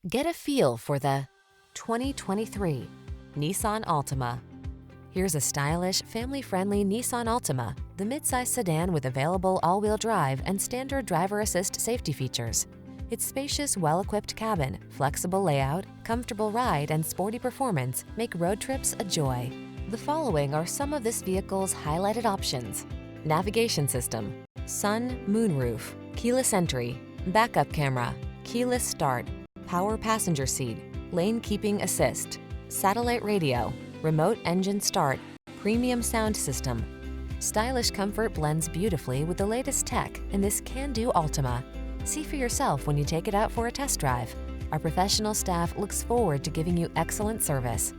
Get a feel for the 2023 Nissan Altima. Here's a stylish, family-friendly Nissan Altima, the midsize sedan with available all-wheel drive and standard driver assist safety features. Its spacious, well-equipped cabin, flexible layout, comfortable ride, and sporty performance make road trips a joy. The following are some of this vehicle's highlighted options: navigation system, sun, moonroof, keyless entry, backup camera, keyless start, power passenger seat, lane keeping assist, satellite radio, remote engine start, premium sound system. Stylish comfort blends beautifully with the latest tech in this can-do Altima. See for yourself when you take it out for a test drive. Our professional staff looks forward to giving you excellent service.